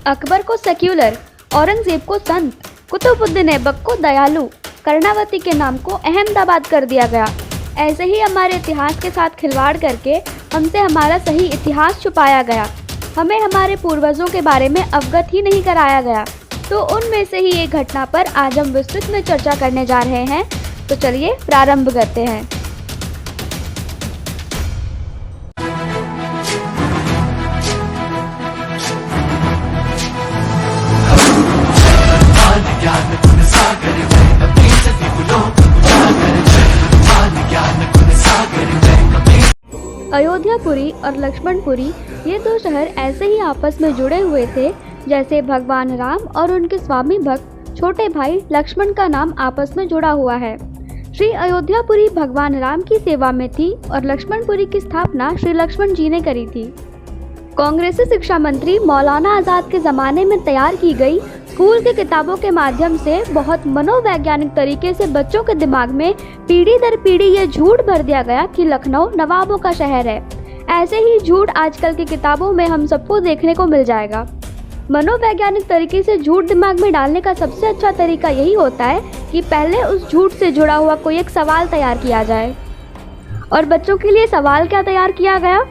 अकबर को सेक्युलर, औरंगजेब को संत, कुतुबुद्दीन ऐबक को दयालु, कर्णावती के नाम को अहमदाबाद कर दिया गया। ऐसे ही हमारे इतिहास के साथ खिलवाड़ करके हमसे हमारा सही इतिहास छुपाया गया। हमें हमारे पूर्वजों के बारे में अवगत ही नहीं कराया गया। तो उनमें से ही एक घटना पर आज हम विस्तृत में चर्चा करने जा रहे हैं। तो चलिए प्रारंभ करते हैं। अयोध्यापुरी और लक्ष्मणपुरी ये दो शहर ऐसे ही आपस में जुड़े हुए थे जैसे भगवान राम और उनके स्वामी भक्त छोटे भाई लक्ष्मण का नाम आपस में जुड़ा हुआ है। श्री अयोध्यापुरी भगवान राम की सेवा में थी और लक्ष्मणपुरी की स्थापना श्री लक्ष्मण जी ने करी थी। कांग्रेसी शिक्षा मंत्री मौलाना आजाद के जमाने में तैयार की गई स्कूल की किताबों के माध्यम से बहुत मनोवैज्ञानिक तरीके से बच्चों के दिमाग में पीढ़ी दर पीढ़ी ये झूठ भर दिया गया कि लखनऊ नवाबों का शहर है। ऐसे ही झूठ आजकल की किताबों में हम सबको देखने को मिल जाएगा। मनोवैज्ञानिक तरीके से झूठ दिमाग में डालने का सबसे अच्छा तरीका यही होता है कि पहले उस झूठ से जुड़ा हुआ कोई एक सवाल तैयार किया जाए। और बच्चों के लिए सवाल क्या तैयार किया गया?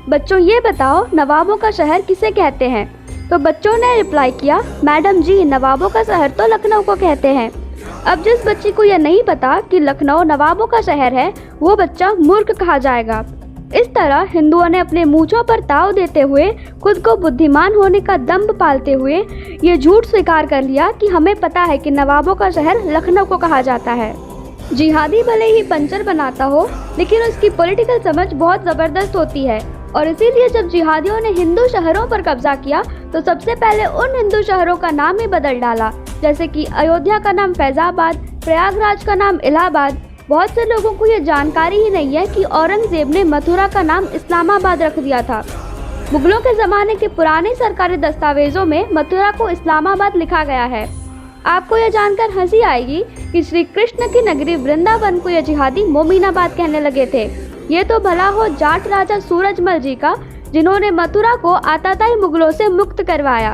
बच्चों ये बताओ, नवाबों का शहर किसे कहते हैं? तो बच्चों ने रिप्लाई किया, मैडम जी नवाबों का शहर तो लखनऊ को कहते हैं। अब जिस बच्ची को यह नहीं पता कि लखनऊ नवाबों का शहर है वो बच्चा मूर्ख कहा जाएगा। इस तरह हिंदुओं ने अपने मूंछों पर ताव देते हुए खुद को बुद्धिमान होने का दंभ पालते हुए ये झूठ स्वीकार कर लिया कि हमें पता है कि नवाबों का शहर लखनऊ को कहा जाता है। जिहादी भले ही पंचर बनाता हो लेकिन उसकी पॉलिटिकल समझ बहुत ज़बरदस्त होती है और इसीलिए जब जिहादियों ने हिंदू शहरों पर कब्जा किया तो सबसे पहले उन हिंदू शहरों का नाम ही बदल डाला, जैसे कि अयोध्या का नाम फैजाबाद, प्रयागराज का नाम इलाहाबाद। बहुत से लोगों को ये जानकारी ही नहीं है कि औरंगजेब ने मथुरा का नाम इस्लामाबाद रख दिया था। मुगलों के ज़माने के पुराने सरकारी दस्तावेजों में मथुरा को इस्लामाबाद लिखा गया है। आपको यह जानकर हंसी आएगी कि श्री कृष्ण की नगरी वृंदावन को यह जिहादी मोमीनाबाद कहने लगे थे। ये तो भला हो जाट राजा सूरजमल जी का, जिन्होंने मथुरा को आताताई मुगलों से मुक्त करवाया।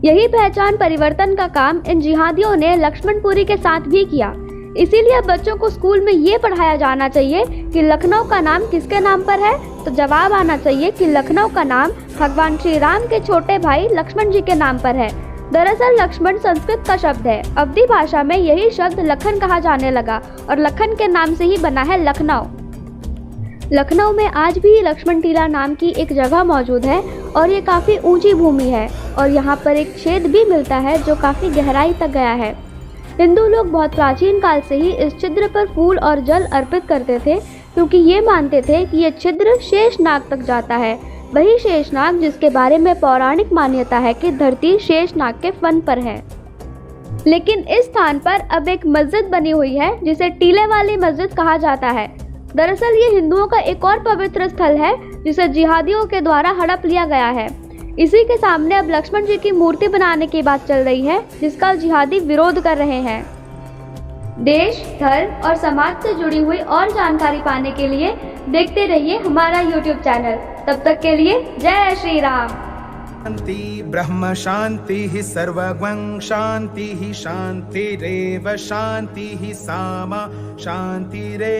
यही पहचान परिवर्तन का काम इन जिहादियों ने लक्ष्मणपुरी के साथ भी किया। इसीलिए बच्चों को स्कूल में ये पढ़ाया जाना चाहिए कि लखनऊ का नाम किसके नाम पर है। तो जवाब आना चाहिए कि लखनऊ का नाम भगवान श्री राम के छोटे भाई लक्ष्मण जी के नाम पर है। दरअसल लक्ष्मण संस्कृत का शब्द है। अवधी भाषा में यही शब्द लखन कहा जाने लगा और लखन के नाम से ही बना है लखनऊ। लखनऊ में आज भी लक्ष्मण टीला नाम की एक जगह मौजूद है और ये काफ़ी ऊंची भूमि है और यहाँ पर एक छेद भी मिलता है जो काफ़ी गहराई तक गया है। हिंदू लोग बहुत प्राचीन काल से ही इस छिद्र पर फूल और जल अर्पित करते थे क्योंकि ये मानते थे कि ये छिद्र शेषनाग तक जाता है। वही शेषनाग जिसके बारे में पौराणिक मान्यता है कि धरती शेषनाग के फन पर है। लेकिन इस स्थान पर अब एक मस्जिद बनी हुई है जिसे टीले वाली मस्जिद कहा जाता है। दरअसल ये हिंदुओं का एक और पवित्र स्थल है जिसे जिहादियों के द्वारा हड़प लिया गया है। इसी के सामने अब लक्ष्मण जी की मूर्ति बनाने की बात चल रही है जिसका जिहादी विरोध कर रहे हैं। देश, धर्म और समाज से जुड़ी हुई और जानकारी पाने के लिए देखते रहिए हमारा YouTube चैनल। तब तक के लिए जय श्री राम। शांति ब्रह्म शांति सर्वगं शांति शांतिरेव शांति सामा शांतिरे।